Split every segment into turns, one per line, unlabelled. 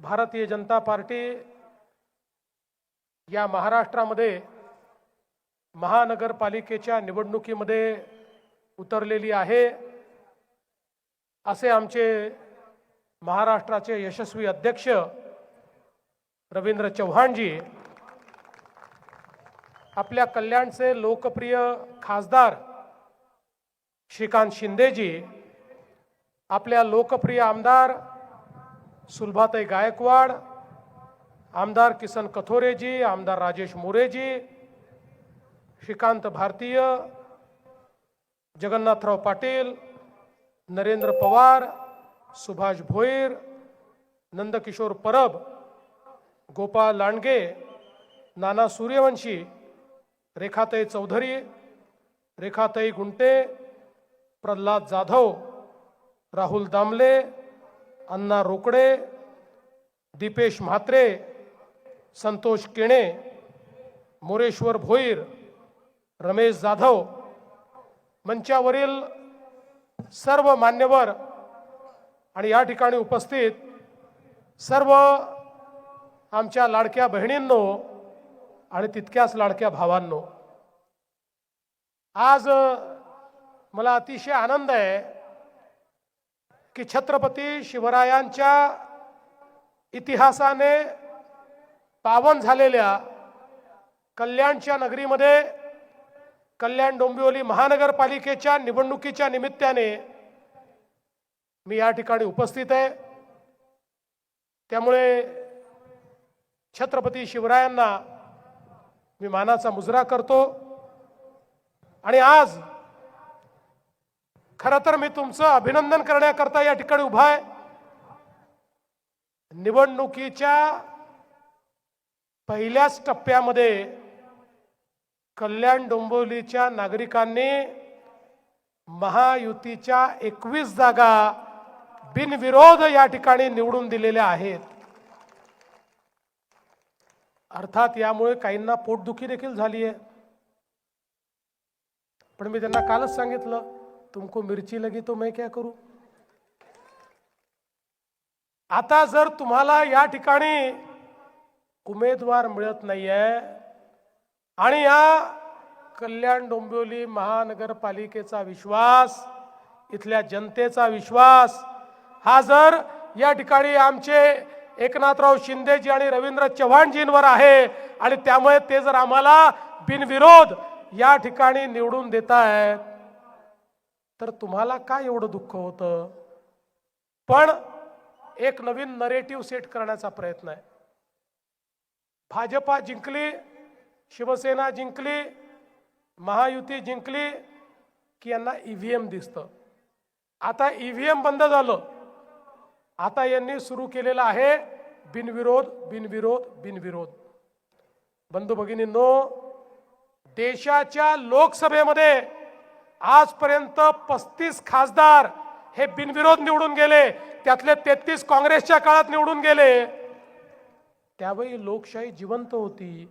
Bharatiya Janata party या महाराष्ट्रामध्ये महानगरपालिकेच्या निवडणुकीमध्ये उतरलेली आहे असे आमचे महाराष्ट्राचे यशस्वी अध्यक्ष रवींद्र चव्हाणजी, आपल्या कल्याणचे लोकप्रिय खासदार श्रीकांत शिंदेजी, आपल्या लोकप्रिय आमदार सुलभाताई गायकवाड, आमदार किसन कथोरेजी, आमदार राजेश मोरेजी, श्रीकांत भारतीय, जगन्नाथराव पाटील, नरेंद्र पवार, सुभाष भोईर, नंदकिशोर परब, गोपाळ लांडगे, नाना सूर्यवंशी, रेखाताई चौधरी, रेखाताई गुंटे, प्रल्हाद जाधव, राहुल दामले, अण्णा रोकडे, दीपेश म्हात्रे, संतोष केणे, मोरेश्वर भोईर, रमेश जाधव, मंचावरील सर्व मान्यवर आणि या ठिकाणी उपस्थित सर्व आमच्या लाडक्या बहिणींनो आणि तितक्याच लाडक्या भावांनो, आज मला अतिशय आनंद आहे की छत्रपती शिवरायांच्या इतिहासाने पावन झालेल्या कल्याणच्या नगरीमध्ये कल्याण डोंबिवली महानगरपालिकेच्या निवडणुकीच्या निमित्ताने मी या ठिकाणी उपस्थित आहे। त्यामुळे छत्रपती शिवरायांना मी मानाचा मुजरा करतो आणि आज खरं तर मी तुमचं अभिनंदन करण्याकरता या ठिकाणी उभा आहे। निवडणुकीच्या पहिल्याच टप्प्यामध्ये कल्याण डोंबिवलीच्या नागरिकांनी महायुतीच्या 21 जागा बिनविरोध या ठिकाणी निवडून दिलेल्या आहेत। अर्थात यामुळे काहींना पोटदुखी देखील झाली आहे, पण मी त्यांना कालच सांगितलं, तुमको मिर्ची लगी तो मैं क्या करूं। आता जर तुम्हाला या ठिकाणी उमेदवार मिळत नाहीये आणि या कल्याण डोंबिवली महानगरपालिकेचा विश्वास, इथल्या जनतेचा विश्वास हा जर या ठिकाणी आमचे एकनाथराव शिंदेजी आणि रवींद्र चव्हाणजींवर आहे आणि त्यामुळे ते जर आम्हाला बिनविरोध या ठिकाणी निवडून देतायत तर तुम्हाला काय एवढं दुःख होतं। पण एक नवीन नरेटिव्ह सेट करण्याचा प्रयत्न आहे। भाजपा जिंकली, शिवसेना जिंकली, महायुती जिंकली की यांना ईव्हीएम दिसतं। आता ईव्हीएम बंद झालं, आता यांनी सुरू केलेलं आहे बिनविरोध बिनविरोध बिनविरोध। बंधू भगिनींनो, देशाच्या लोकसभेमध्ये आजपर्यंत 35 खासदार हे बिनविरोध निवडून गेले, त्यातले 33 काँग्रेसच्या काळात निवडून गेले। त्यावेळी लोकशाही जिवंत होती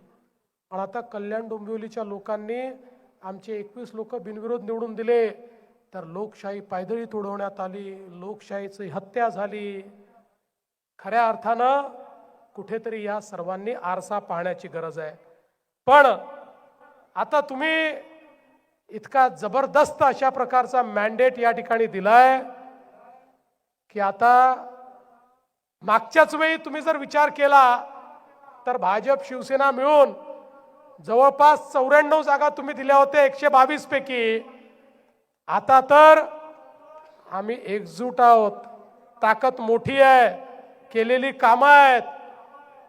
आणि आता कल्याण डोंबिवलीच्या लोकांनी आमचे 21 लोक बिनविरोध निवडून दिले तर लोकशाही पायदळी तुडवण्यात आली, लोकशाहीची हत्या झाली। खऱ्या अर्थानं कुठेतरी या सर्वांनी आरसा पाहण्याची गरज आहे। पण आता तुम्ही इतका जबरदस्त अशा प्रकारचा मॅन्डेट या ठिकाणी दिलाय की आता मागच्याच वेळी तुम्ही जर विचार केला तर भाजप शिवसेना मिळून जवळपास 94 जागा तुम्ही दिल्या होत्या 122 पैकी। आता तर आम्ही एकजूट आहोत, ताकद मोठी आहे, केलेली कामं आहेत।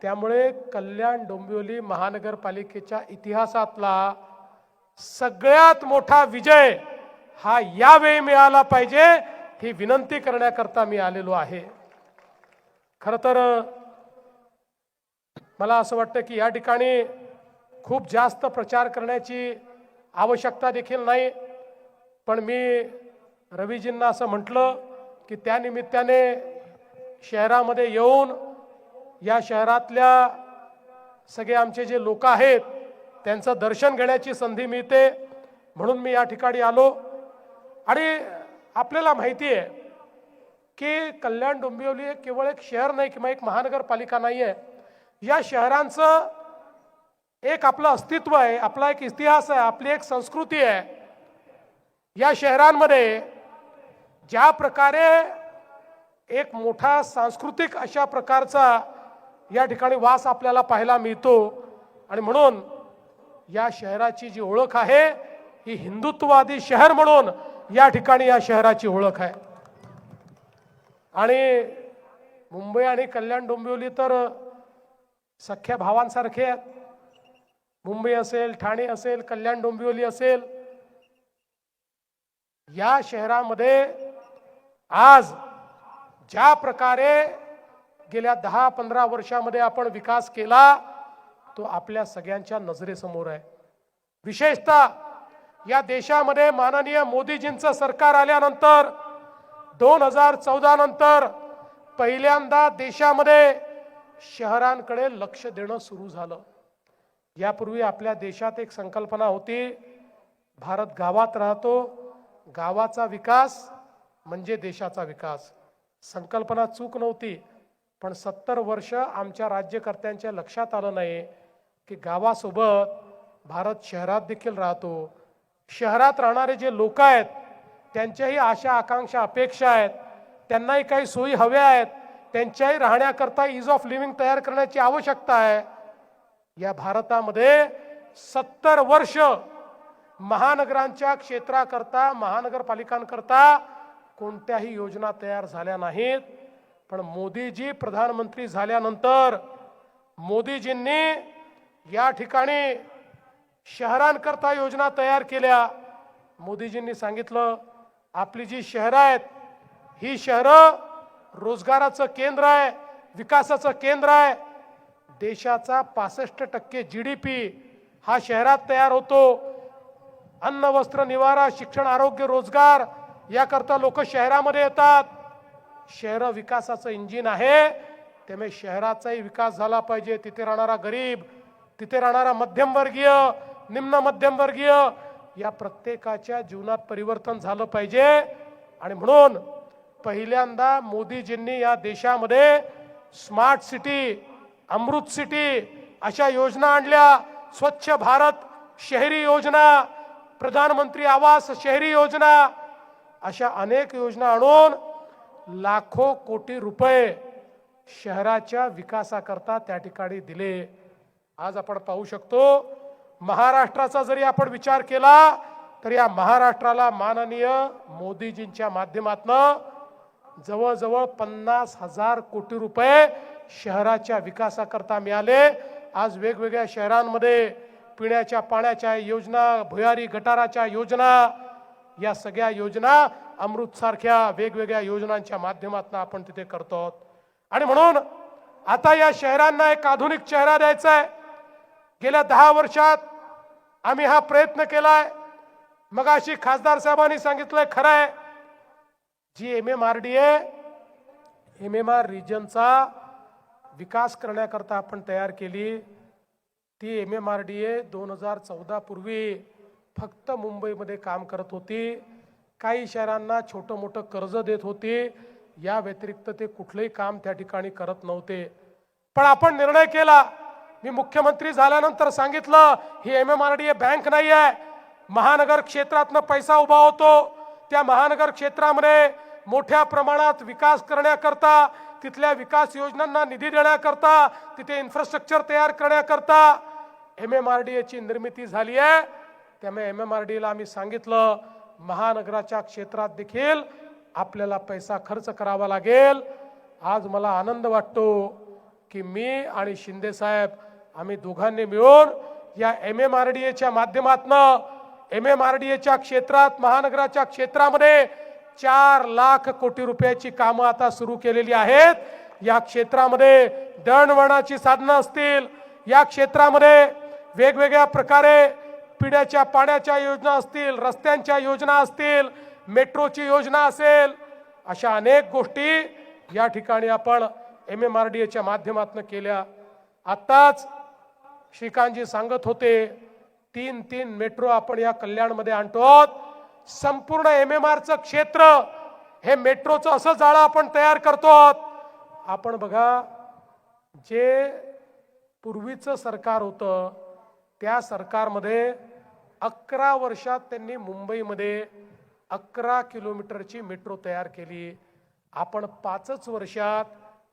त्यामुळे कल्याण डोंबिवली महानगरपालिकेच्या इतिहासातला सगळ्यात मोठा विजय हा यावेळी मिळाला पाहिजे ही विनंती करण्याकरता मी आलेलो आहे। खरं तर मला असं वाटतं की या ठिकाणी खूप जास्त प्रचार करण्याची आवश्यकता देखील नाही, पण मी रवीजींना असं म्हटलं की त्या निमित्ताने शहरामध्ये येऊन या शहरातल्या सगळे आमचे जे लोक आहेत त्यांचं दर्शन घेण्याची संधी मिळते, म्हणून मी या ठिकाणी आलो। आणि आपल्याला माहिती आहे की कल्याण डोंबिवली हे केवळ एक शहर नाही किंवा एक महानगरपालिका नाही आहे. या शहरांचं एक आपलं अस्तित्व आहे, आपला एक इतिहास आहे, आपली एक संस्कृती आहे. या शहरांमध्ये ज्या प्रकारे एक मोठा सांस्कृतिक अशा प्रकारचा या ठिकाणी वास आपल्याला पाहायला मिळतो आणि म्हणून या शहराची जी ओळख आहे ही हिंदुत्ववादी शहर म्हणून या ठिकाणी या शहराची ओळख आहे. आणि मुंबई आणि कल्याण डोंबिवली तर सख्या भावांसारखे आहेत. मुंबई असेल, ठाणे असेल, कल्याण डोंबिवली असेल, या शहरामध्ये आज ज्या प्रकारे गेल्या 10-15 वर्षामध्ये आपण विकास केला तो आपल्या सगळ्यांच्या नजरेसमोर आहे. विशेषतः या देशामध्ये माननीय मोदीजींचं सरकार आल्यानंतर 2014 नंतर पहिल्यांदा देशामध्ये शहरांकडे लक्ष देणं सुरू झालं. यापूर्वी आपल्या देशात एक संकल्पना होती, भारत गावात राहतो, गावाचा विकास म्हणजे देशाचा विकास. संकल्पना चूक नव्हती, पण 70 वर्ष आमच्या राज्यकर्त्यांच्या लक्षात आलं नाही की गावासोबत भारत शहरात देखील राहतो. शहरात राहणारे जे लोक आहेत त्यांच्याही आशा आकांक्षा अपेक्षा आहेत, त्यांनाही काही सोयी हव्या आहेत, त्यांच्याही राहण्याकरता इज ऑफ लिव्हिंग तयार करण्याची आवश्यकता आहे. या भारतामध्ये 70 वर्ष महानगरांच्या क्षेत्राकरता, महानगरपालिकांकरता कोणत्याही योजना तयार झाल्या नाहीत. पण मोदीजी प्रधानमंत्री झाल्यानंतर मोदीजींनी या ठिकाणी शहरांकरता योजना तयार केल्या. मोदीजींनी सांगितलं, आपली जी शहरं आहेत ही शहरं रोजगाराचं केंद्र आहे, विकासाचं केंद्र आहे. देशाचा 65% GDP हा शहरात तयार होतो. अन्न, वस्त्र, निवारा, शिक्षण, आरोग्य, रोजगार याकरता लोक शहरामध्ये येतात. शहर विकासाचं इंजिन आहे, त्यामुळे शहराचाही विकास झाला पाहिजे. तिथे राहणारा गरीब, तिथे राहणारा मध्यमवर्गीय, निम्न मध्यमवर्गीय या प्रत्येकाच्या जीवनात परिवर्तन झालं पाहिजे. आणि म्हणून पहिल्यांदा मोदीजींनी या देशामध्ये स्मार्ट सिटी, अमृत सिटी अशा योजना आणल्या. स्वच्छ भारत शहरी योजना, प्रधानमंत्री आवास शहरी योजना, अशा अनेक योजना आणून लाखो कोटी रुपये शहराच्या विकासाकरता त्या ठिकाणी दिले. आज आपण पाहू शकतो, महाराष्ट्राचा जरी आपण विचार केला तर या महाराष्ट्राला माननीय मोदीजींच्या माध्यमातून जवळजवळ 50,000 कोटी रुपये शहराच्या विकासाकरता मिळाले. आज वेगवेगळ्या शहरांमध्ये पिण्याच्या पाण्याच्या योजना, भुयारी गटाराच्या योजना, या सगळ्या योजना अमृत सारख्या वेगवेगळ्या योजनांच्या माध्यमातून आपण तिथे करतो. आणि म्हणून आता या शहरांना एक आधुनिक चेहरा द्यायचा आहे. गेल्या 10 वर्षात आम्ही हा प्रयत्न केलाय. मगाशी खासदार साहेबांनी सांगितलंय, खरं आहे, जी MMR रिजनचा विकास करण्याकरता आपण तयार केली, ती MMRDA 2014 पूर्वी फक्त मुंबईमध्ये काम करत होती. काही शहरांना छोटं मोठं कर्ज देत होती, या व्यतिरिक्त ते कुठलंही काम त्या ठिकाणी करत नव्हते. पण आपण निर्णय केला, मी मुख्यमंत्री झाल्यानंतर सांगितलं, ही MMRDA बँक नाही आहे. महानगर क्षेत्रातनं पैसा उभा होतो, त्या महानगर क्षेत्रामध्ये मोठ्या प्रमाणात विकास करण्याकरता, तिथल्या विकास योजनांना निधी देण्याकरता, तिथे इन्फ्रास्ट्रक्चर तयार करण्याकरता MMRDA ची निर्मिती झाली आहे. त्यामुळे MMRDA आम्ही सांगितलं, महानगराच्या क्षेत्रात देखील आपल्याला पैसा खर्च करावा लागेल. आज मला आनंद वाटतो की मी आणि शिंदे साहेब आम्ही दोघांनी मिळून या MMRDAच्या माध्यमातून MMRDAच्या क्षेत्रात, महानगराच्या क्षेत्रामध्ये 4 लाख कोटी रुपयाची कामं आता सुरू केलेली आहेत. या क्षेत्रामध्ये दळणवळणाची साधनं असतील, या क्षेत्रामध्ये वेगवेगळ्या प्रकारे पिण्याच्या पाण्याच्या योजना असतील, रस्त्यांच्या योजना असतील, मेट्रोची योजना असेल, अशा अनेक गोष्टी या ठिकाणी आपण MMRDAच्या माध्यमातून केल्या. आताच श्रीकांतजी सांगत होते, 3 मेट्रो आपण या कल्याणमध्ये आणतो. संपूर्ण MMRचं क्षेत्र हे मेट्रोचं असं जाळं आपण तयार करतो. आपण बघा, जे पूर्वीचं सरकार होतं त्या सरकारमध्ये 11 वर्षात त्यांनी मुंबईमध्ये 11 किलोमीटरची मेट्रो तयार केली. आपण 5च वर्षात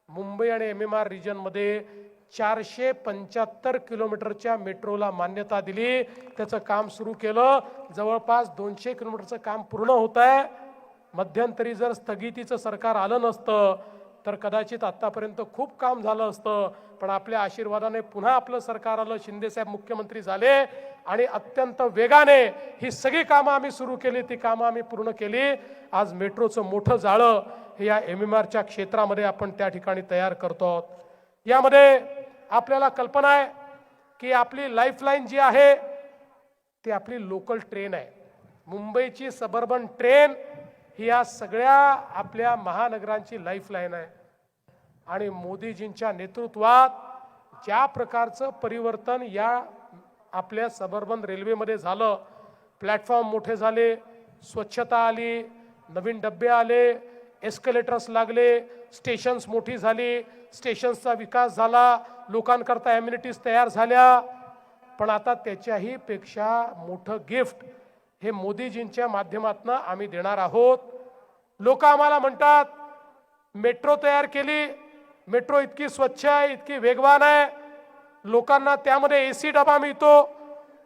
मुंबई आणि MMR रिजनमध्ये 475 किलोमीटरच्या मेट्रोला मान्यता दिली. त्याचं काम सुरू केलं. जवळपास 200 किलोमीटरचं काम पूर्ण होत आहे. मध्यंतरी जर स्थगितीचं सरकार आलं नसतं तर कदाचित आतापर्यंत खूप काम झालं असतं. पण आपल्या आशीर्वादाने पुन्हा आपलं सरकार आलं, शिंदेसाहेब मुख्यमंत्री झाले आणि अत्यंत वेगाने ही सगळी कामं आम्ही सुरू केली, ती कामं आम्ही पूर्ण केली. आज मेट्रोचं मोठं जाळं हे या MMRच्या क्षेत्रामध्ये आपण त्या ठिकाणी तयार करतो. यामध्ये आपल्याला कल्पना आहे की आपली लाईफलाईन जी आहे ती आपली लोकल ट्रेन आहे. मुंबईची सबर्बन ट्रेन ही या सगळ्या आपल्या महानगरांची लाईफलाईन आहे. आणि मोदीजींच्या नेतृत्वात ज्या प्रकारचं परिवर्तन या आपल्या सबर्बन रेल्वेमध्ये झालं, प्लॅटफॉर्म मोठे झाले, स्वच्छता आली, नवीन डब्बे आले, एस्केलेटर्स लागले, स्टेशन्स मोठी झाली, स्टेशन्सचा विकास झाला, लोकांकरता ॲम्युनिटीज तयार झाल्या. पण आता त्याच्याही पेक्षा मोठं गिफ्ट हे मोदीजींच्या माध्यमातून आम्ही देणार आहोत. लोक आम्हाला म्हणतात मेट्रो तयार केली, मेट्रो इतकी स्वच्छ आहे, इतकी वेगवान आहे, लोकांना त्यामध्ये AC डबा मिळतो.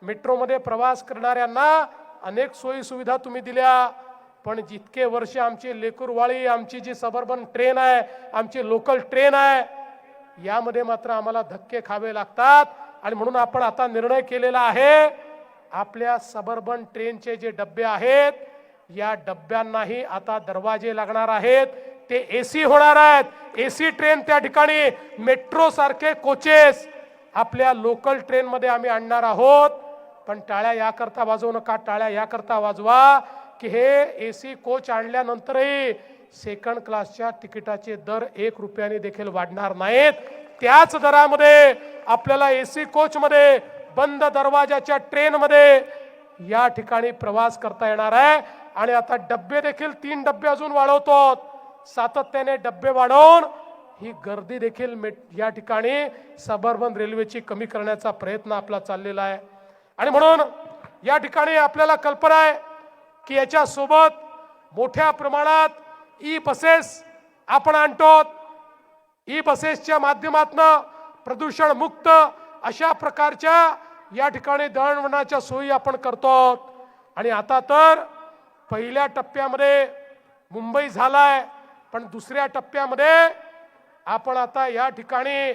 मेट्रोमध्ये प्रवास करणाऱ्यांना अनेक सोयी सुविधा तुम्ही दिल्या, पण जितके वर्ष आमची लेकरवाळी, आमची जी सबर्बन ट्रेन आहे, आमची लोकल ट्रेन आहे, यामध्ये मात्र आम्हाला धक्के खावे लागतात. आणि म्हणून आपण आता निर्णय केलेला आहे, आपल्या सबर्बन ट्रेनचे जे डब्बे आहेत या डब्यांनाही आता दरवाजे लागणार आहेत. ते AC होणार आहेत. AC ट्रेन त्या ठिकाणी मेट्रो सारखे कोचेस आपल्या लोकल ट्रेन मध्ये आम्ही आणणार आहोत. पण टाळ्या याकरता वाजवू नका, टाळ्या याकरता वाजवा की हे AC कोच आणल्यानंतरही सेकंड क्लासच्या तिकिटाचे दर 1 रुपयाने देखील वाढणार नाहीत. त्याच दरामध्ये आपल्याला AC कोच मध्ये बंद दरवाजाच्या ट्रेन मध्ये या ठिकाणी प्रवास करता येणार आहे. आणि आता डब्बे देखील 3 डब्बे अजून वाढवतो. सातत्याने डब्बे वाढवून ही गर्दी देखील या ठिकाणी सबर्बन रेल्वेची कमी करण्याचा प्रयत्न आपला चाललेला आहे. आणि म्हणून या ठिकाणी आपल्याला कल्पना आहे की याच्या सोबत मोठ्या प्रमाणात बसेस आपण आणतो. बसेसच्या माध्यमातून प्रदूषण मुक्त अशा प्रकारच्या या ठिकाणी दळणवळणाच्या सोयी आपण करतो. आणि आता तर पहिल्या टप्प्यामध्ये मुंबई झालाय, पण दुसऱ्या टप्प्यामध्ये आपण आता या ठिकाणी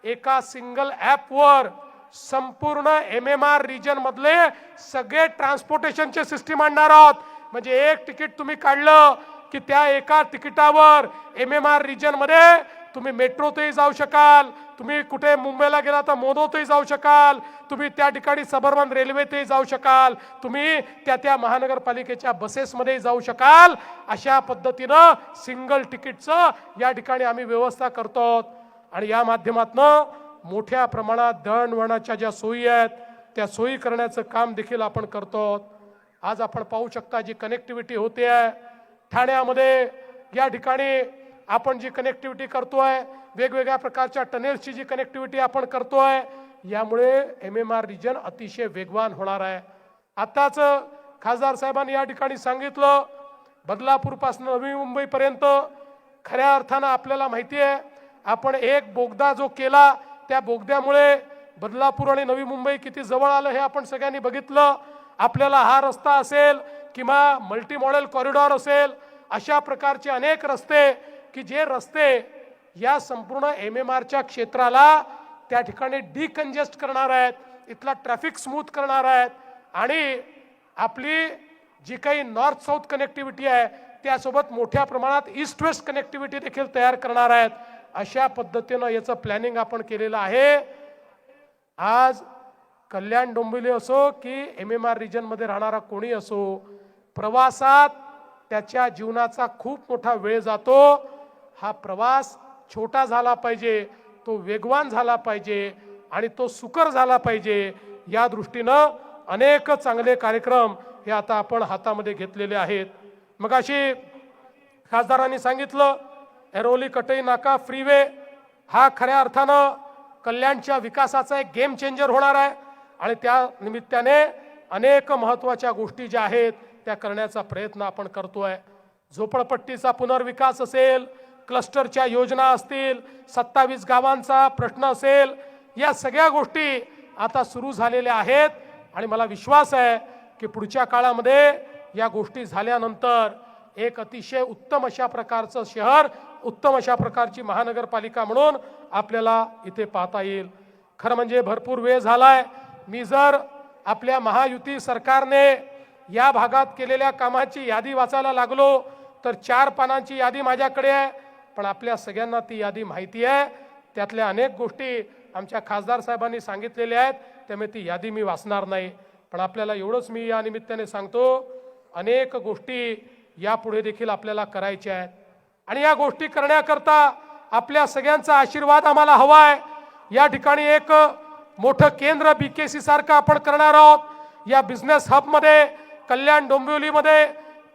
एका सिंगल ॲपवर संपूर्ण MMR रिजन मधले सगळे ट्रान्सपोर्टेशनचे सिस्टीम आणणार आहोत. म्हणजे एक तिकीट तुम्ही काढलं की त्या एका तिकिटावर MMR रिजन मध्ये तुम्ही मेट्रोतही जाऊ शकाल, तुम्ही कुठे मुंबईला गेला तर मोनोतही जाऊ शकाल, तुम्ही त्या ठिकाणी सबर्बन रेल्वेतही जाऊ शकाल, तुम्ही त्या महानगरपालिकेच्या बसेसमध्ये जाऊ शकाल. अशा पद्धतीनं सिंगल तिकीटचं या ठिकाणी आम्ही व्यवस्था करतो. आणि या माध्यमातून मोठ्या प्रमाणात दळणवळणाच्या ज्या सोयी आहेत त्या सोयी करण्याचं काम देखील आपण करतो. आज आपण पाहू शकता जी कनेक्टिव्हिटी होते आहे ठाण्यामध्ये, या ठिकाणी आपण जी कनेक्टिव्हिटी करतोय, वेगवेगळ्या प्रकारच्या टनेल्सची जी कनेक्टिव्हिटी आपण करतोय, यामुळे MMR रिजन अतिशय वेगवान होणार आहे. आताच खासदार साहेबांनी या ठिकाणी सांगितलं, बदलापूरपासून नवी मुंबईपर्यंत खऱ्या अर्थानं आपल्याला माहिती आहे आपण एक बोगदा जो केला त्या बोगद्यामुळे बदलापूर आणि नवी मुंबई किती जवळ आलं हे आपण सगळ्यांनी बघितलं. आपल्याला हा रस्ता असेल किंवा मल्टी मॉडेल कॉरिडॉर असेल, अशा प्रकारचे अनेक रस्ते की जे रस्ते या संपूर्ण MMRच्या क्षेत्राला त्या ठिकाणी डिकंजेस्ट करणार आहेत, इथला ट्रॅफिक स्मूथ करणार आहेत आणि आपली जी काही नॉर्थ साऊथ कनेक्टिव्हिटी आहे त्यासोबत मोठ्या प्रमाणात ईस्ट वेस्ट कनेक्टिव्हिटी देखील तयार करणार आहेत. अशा पद्धतीनं याचं प्लॅनिंग आपण केलेलं आहे. आज कल्याण डोंबिवली असो की MMR रिजन मध्ये राहणारा कोणी असो, प्रवासात त्याच्या जीवनाचा खूप मोठा वेळ जातो. हा प्रवास छोटा झाला पाहिजे, तो वेगवान झाला पाहिजे आणि तो सुकर झाला पाहिजे. या दृष्टीनं अनेक चांगले कार्यक्रम हे आता आपण हातामध्ये घेतलेले आहेत. मग अशी खासदारांनी सांगितलं ऐरोली कटई नाका फ्रीवे हा खऱ्या अर्थानं कल्याणच्या विकासाचा एक गेम चेंजर होणार आहे आणि त्या निमित्ताने अनेक महत्त्वाच्या गोष्टी ज्या आहेत त्या करण्याचा प्रयत्न आपण करतोय। झोपडपट्टीचा पुनर्विकास असेल, क्लस्टरच्या योजना असतील, 27 गावांचा प्रश्न असेल, या सगळ्या गोष्टी आता सुरू झालेल्या आहेत आणि मला विश्वास आहे की पुढच्या काळामध्ये या गोष्टी झाल्यानंतर एक अतिशय उत्तम अशा प्रकारचं शहर, उत्तम अशा प्रकारची महानगरपालिका म्हणून आपल्याला इथे पाहता येईल। खरं म्हणजे भरपूर वेळ झालाय। मी जर आपल्या महायुती सरकारने या भागात केलेल्या कामाची यादी वाचायला लागलो तर 4 पानांची यादी माझ्याकडे आहे, पण आपल्या सगळ्यांना ती यादी माहिती आहे। त्यातल्या अनेक गोष्टी आमच्या खासदार साहेबांनी सांगितलेल्या आहेत, त्यामुळे ती यादी मी वाचणार नाही। पण आपल्याला एवढंच मी या निमित्ताने सांगतो, अनेक गोष्टी यापुढे देखील आपल्याला करायच्या आहेत आणि या गोष्टी करण्याकरता आपल्या सगळ्यांचा आशीर्वाद आम्हाला हवा आहे। या ठिकाणी एक मोठं केंद्र BKC सारखं आपण करणार आहोत। या बिझनेस हब मध्ये कल्याण डोंबिवलीमध्ये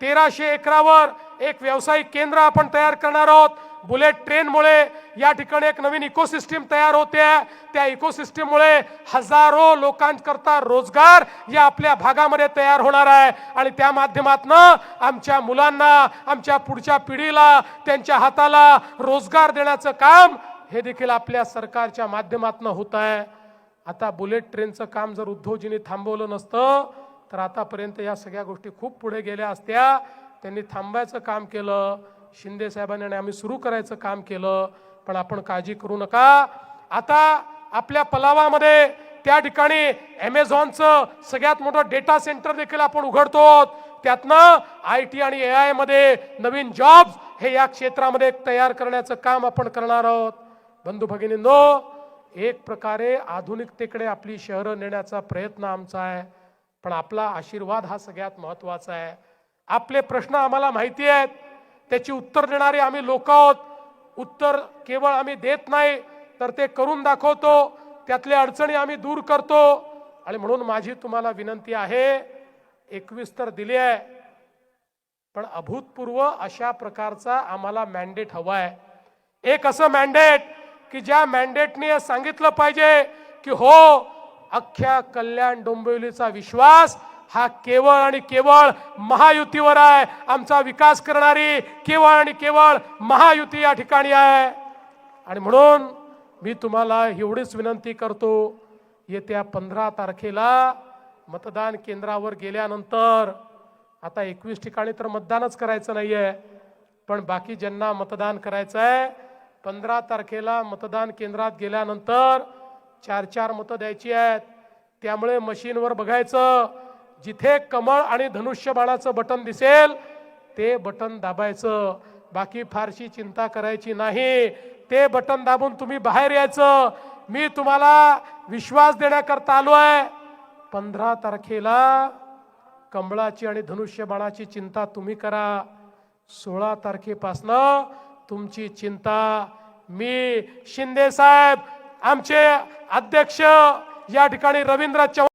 1300 एकरावर एक व्यावसायिक केंद्र आपण तयार करणार आहोत। बुलेट ट्रेनमुळे या ठिकाणी एक नवीन इकोसिस्टम तयार होते आहे। त्या इकोसिस्टममुळे हजारो लोकांकरता रोजगार या आपल्या भागामध्ये तयार होणार आहे आणि त्या माध्यमातून आमच्या मुलांना, आमच्या पुढच्या पिढीला, त्यांच्या हाताला रोजगार देण्याचं काम हे देखील आपल्या सरकारच्या माध्यमातून होत आहे। आता बुलेट ट्रेनचं काम जर उद्धवजींनी थांबवलं नसतं तर आतापर्यंत या सगळ्या गोष्टी खूप पुढे गेल्या असत्या। त्यांनी थांबायचं काम केलं, शिंदे साहेबांनी आणि आम्ही सुरू करायचं काम केलं, पण आपण काळजी करू नका। आता आपल्या पलावामध्ये त्या ठिकाणी Amazonचं सगळ्यात मोठं डेटा सेंटर देखील आपण उघडतो। त्यातनं IT आणि AI मध्ये नवीन जॉब्स हे या क्षेत्रामध्ये तयार करण्याचं काम आपण करणार आहोत। बंधू भगिनींनो, एक प्रकारे आधुनिकतेकडे आपली शहरं नेण्याचा प्रयत्न आमचा आहे, पण आपला आशीर्वाद हा सगळ्यात महत्त्वाचा आहे। आपले प्रश्न आम्हाला माहिती आहेत, त्याची उत्तर देणारे आम्ही लोक आहोत। उत्तर केवळ आम्ही देत नाही तर ते करून दाखवतो, त्यातल्या अडचणी आम्ही दूर करतो आणि म्हणून माझी तुम्हाला विनंती आहे, 21 तर दिली आहे, पण अभूतपूर्व अशा प्रकारचा आम्हाला मॅन्डेट हवा आहे। एक असं मॅन्डेट की ज्या मॅन्डेटने सांगितलं पाहिजे की हो, अख्ख्या कल्याण डोंबिवलीचा विश्वास हा केवळ आणि केवळ महायुतीवर आहे। आमचा विकास करणारी केवळ आणि केवळ महायुती या ठिकाणी आहे आणि म्हणून मी तुम्हाला एवढीच विनंती करतो, येत्या 15 तारखेला मतदान केंद्रावर गेल्यानंतर, आता 21 ठिकाणी तर मतदानच करायचं नाहीये, पण बाकी ज्यांना मतदान करायचं आहे 15 तारखेला मतदान केंद्रात गेल्यानंतर 4-4 मतं द्यायची आहेत। त्यामुळे मशीनवर बघायचं, जिथे कमळ आणि धनुष्यबाणाचं बटन दिसेल ते बटन दाबायचं, बाकी फारशी चिंता करायची नाही। ते बटन दाबून तुम्ही बाहेर यायचं। मी तुम्हाला विश्वास देण्याकरता आलो आहे। 15 तारखेला कमळाची आणि धनुष्यबाणाची चिंता तुम्ही करा, 16 तारखेपासनं तुमची चिंता मी, शिंदे साहेब, आमचे अध्यक्ष या ठिकाणी रवींद्र चव्हाण